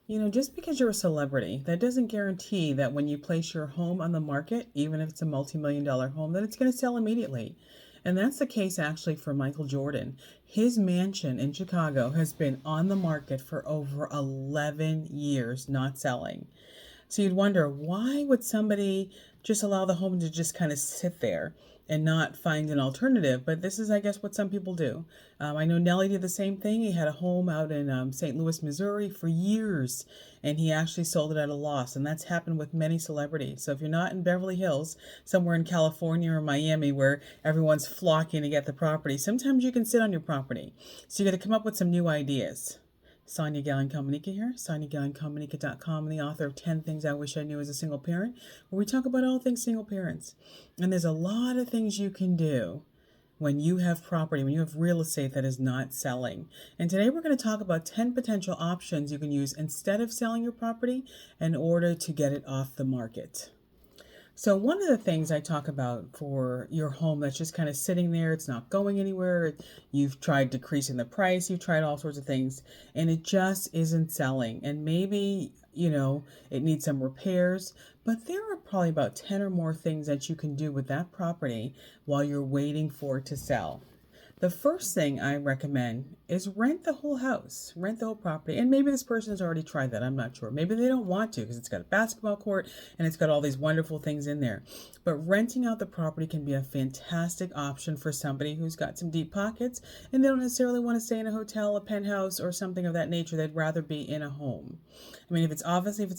Just because you're a celebrity, that doesn't guarantee that when you place your home on the market, even if it's a multi-million dollar home, that it's going to sell immediately. And that's the case actually for Michael Jordan. His mansion in Chicago has been on the market for over 11 years, not selling. So you'd wonder, why would somebody just allow the home to just kind of sit there and not find an alternative? But this is, I guess, what some people do. I know Nelly did the same thing. He had a home out in St. Louis, Missouri for years, and he actually sold it at a loss. And that's happened with many celebrities. So if you're not in Beverly Hills, somewhere in California or Miami where everyone's flocking to get the property, sometimes you can sit on your property. So you got to come up with some new ideas. Sonia Gallen Komanika here, SoniaGallenKomanika.com, and the author of 10 Things I Wish I Knew as a Single Parent, where we talk about all things single parents. And there's a lot of things you can do when you have property, when you have real estate that is not selling. And today we're going to talk about 10 potential options you can use instead of selling your property in order to get it off the market. So one of the things I talk about for your home that's just kind of sitting there, it's not going anywhere, you've tried decreasing the price, you've tried all sorts of things, and it just isn't selling. And maybe, it needs some repairs, but there are probably about 10 or more things that you can do with that property while you're waiting for it to sell. The first thing I recommend is rent the whole house, rent the whole property. And maybe this person has already tried that. I'm not sure. Maybe they don't want to because it's got a basketball court and it's got all these wonderful things in there. But renting out the property can be a fantastic option for somebody who's got some deep pockets and they don't necessarily want to stay in a hotel, a penthouse, or something of that nature. They'd rather be in a home. I mean, if it's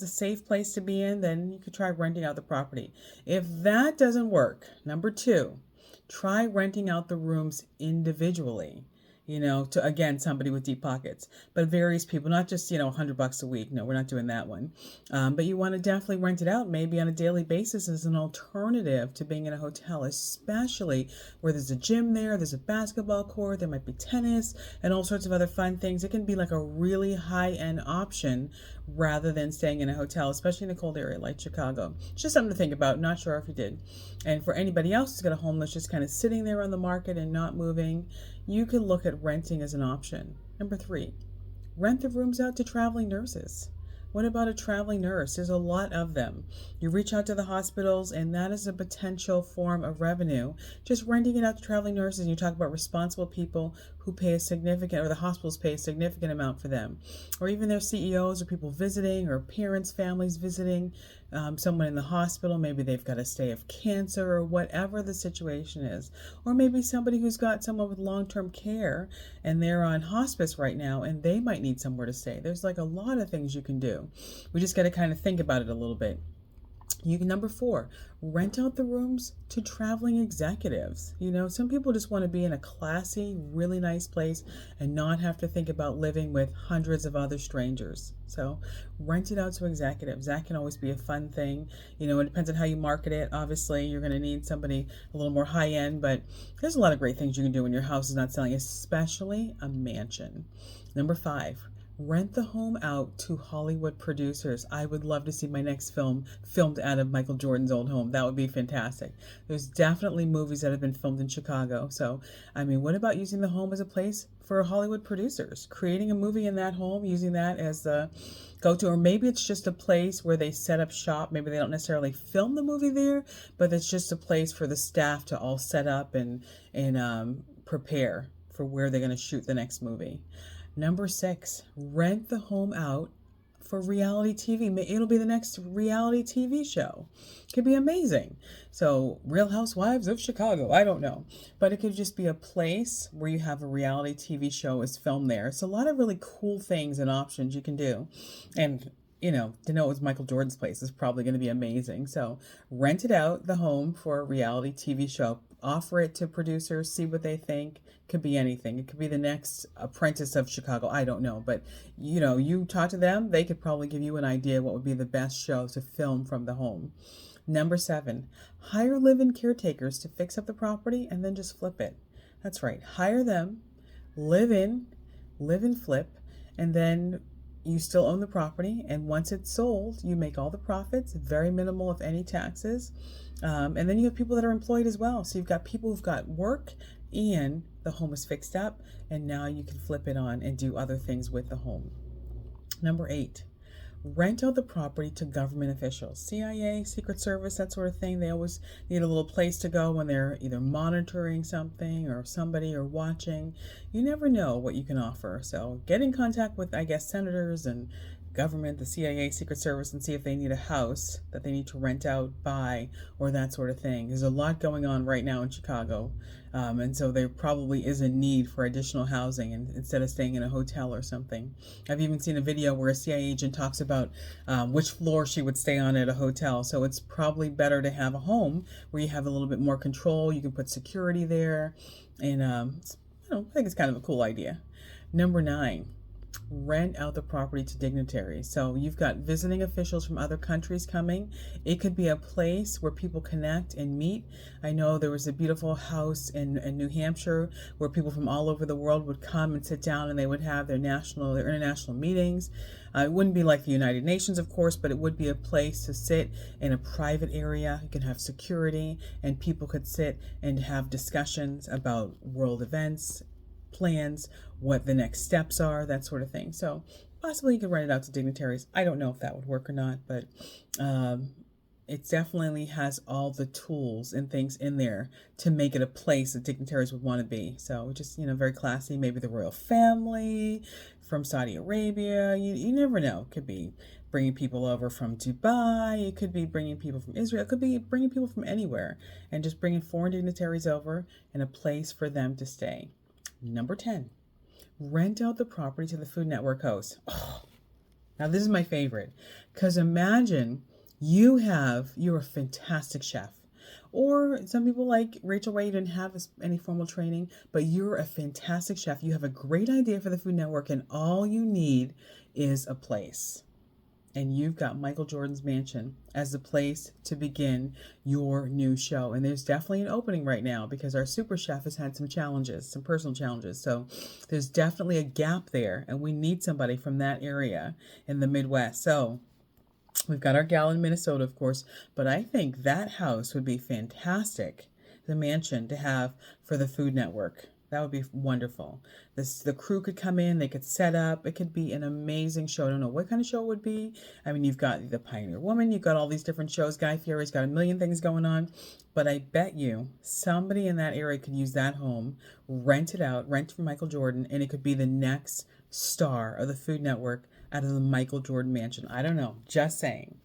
a safe place to be in, then you could try renting out the property. If that doesn't work, number two, try renting out the rooms individually, to, again, somebody with deep pockets, but various people, not just, $100 a week. No, we're not doing that one. But you want to definitely rent it out maybe on a daily basis as an alternative to being in a hotel, especially where there's a gym there's a basketball court, there might be tennis and all sorts of other fun things. It can be like a really high-end option rather than staying in a hotel, especially in a cold area like Chicago. It's just something to think about. Not sure if you did. And for anybody else who's got a home that's just kind of sitting there on the market and not moving, you can look at renting as an option. Number three, rent the rooms out to traveling nurses. What about a traveling nurse? There's a lot of them. You reach out to the hospitals, and that is a potential form of revenue. Just renting it out to traveling nurses, and you talk about responsible people who pay a significant, or the hospitals pay a significant amount for them. Or even their CEOs or people visiting, or parents, families visiting someone in the hospital. Maybe they've got a stay of cancer or whatever the situation is. Or maybe somebody who's got someone with long-term care and they're on hospice right now and they might need somewhere to stay. There's like a lot of things you can do. We just got to kind of think about it a little bit. Number four, rent out the rooms to traveling executives. Some people just want to be in a classy, really nice place and not have to think about living with hundreds of other strangers. So rent it out to executives. That can always be a fun thing. It depends on how you market it. Obviously, you're going to need somebody a little more high end, but there's a lot of great things you can do when your house is not selling, especially a mansion. Number five, rent the home out to Hollywood producers. I would love to see my next film filmed out of Michael Jordan's old home. That would be fantastic. There's definitely movies that have been filmed in Chicago. So, what about using the home as a place for Hollywood producers? Creating a movie in that home, using that as the go-to, or maybe it's just a place where they set up shop. Maybe they don't necessarily film the movie there, but it's just a place for the staff to all set up and prepare for where they're going to shoot the next movie. Number six, rent the home out for reality TV. It'll be the next reality TV show. It could be amazing. So, Real Housewives of Chicago, I don't know. But it could just be a place where you have a reality TV show is filmed there. It's a lot of really cool things and options you can do. And to know it was Michael Jordan's place is probably going to be amazing. So rent it out, the home, for a reality TV show. Offer it to producers, see what they think. Could be anything. It could be the next Apprentice of Chicago. I don't know. But, you talk to them, they could probably give you an idea what would be the best show to film from the home. Number seven, hire live-in caretakers to fix up the property and then just flip it. That's right. Hire them, live in, flip, and then you still own the property, and once it's sold, you make all the profits, very minimal, if any, taxes. And then you have people that are employed as well. So you've got people who've got work and the home is fixed up, and now you can flip it on and do other things with the home. Number eight, Rent out the property to government officials, CIA, Secret Service, that sort of thing. They always need a little place to go when they're either monitoring something or somebody or watching. You never know what you can offer. So get in contact with, I guess, senators and government, the CIA, Secret Service, and see if they need a house that they need to rent out, buy, or that sort of thing. There's a lot going on right now in Chicago, and so there probably is a need for additional housing and, instead of staying in a hotel or something. I've even seen a video where a CIA agent talks about which floor she would stay on at a hotel. So it's probably better to have a home where you have a little bit more control. You can put security there, and I think it's kind of a cool idea. Number 9, rent out the property to dignitaries. So you've got visiting officials from other countries coming. It could be a place where people connect and meet. I know there was a beautiful house in New Hampshire where people from all over the world would come and sit down, and they would have their international meetings. It wouldn't be like the United Nations, of course, but it would be a place to sit in a private area. You can have security, and people could sit and have discussions about world events, plans, what the next steps are, that sort of thing. So possibly you could rent it out to dignitaries. I don't know if that would work or not, but it definitely has all the tools and things in there to make it a place that dignitaries would want to be. So just, very classy. Maybe the royal family from Saudi Arabia. You never know. It could be bringing people over from Dubai. It could be bringing people from Israel. It could be bringing people from anywhere, and just bringing foreign dignitaries over and a place for them to stay. Number 10, rent out the property to the Food Network host. Oh, now this is my favorite, because imagine you're a fantastic chef, or some people like Rachel Ray didn't have any formal training, but you're a fantastic chef. You have a great idea for the Food Network, and all you need is a place. And you've got Michael Jordan's Mansion as the place to begin your new show. And there's definitely an opening right now because our super chef has had some challenges, some personal challenges. So there's definitely a gap there, and we need somebody from that area in the Midwest. So we've got our gal in Minnesota, of course, but I think that house would be fantastic, the mansion, to have for the Food Network. That would be wonderful. The crew could come in, they could set up. It could be an amazing show. I don't know what kind of show it would be. I mean, you've got the Pioneer Woman, you've got all these different shows. Guy Fieri's got a million things going on. But I bet you somebody in that area could use that home, rent it out, rent from Michael Jordan, and it could be the next star of the Food Network out of the Michael Jordan Mansion. I don't know, just saying.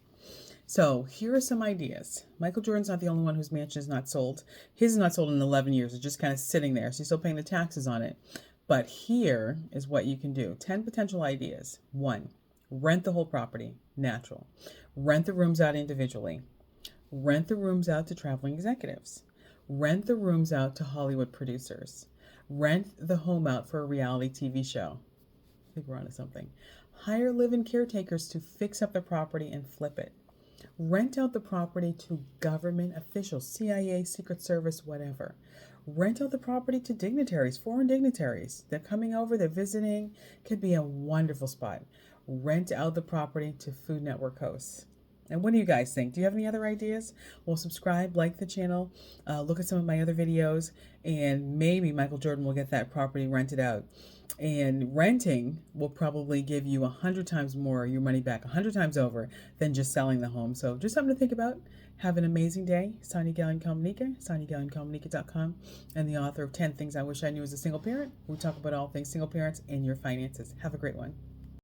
So here are some ideas. Michael Jordan's not the only one whose mansion is not sold. His is not sold in 11 years. It's just kind of sitting there. So he's still paying the taxes on it. But here is what you can do. 10 potential ideas. 1, rent the whole property. Natural. Rent the rooms out individually. Rent the rooms out to traveling executives. Rent the rooms out to Hollywood producers. Rent the home out for a reality TV show. I think we're onto something. Hire live-in caretakers to fix up the property and flip it. Rent out the property to government officials, CIA, Secret Service, whatever. Rent out the property to dignitaries, foreign dignitaries. They're coming over, they're visiting. Could be a wonderful spot. Rent out the property to Food Network hosts. And what do you guys think? Do you have any other ideas? Well, subscribe, like the channel, look at some of my other videos, and maybe Michael Jordan will get that property rented out. And renting will probably give you 100 times more your money back, 100 times over, than just selling the home. So just something to think about. Have an amazing day. Sonia Gallen Comunica, SoniaGallenComunica.com, and the author of 10 Things I Wish I Knew as a Single Parent. We talk about all things single parents and your finances. Have a great one.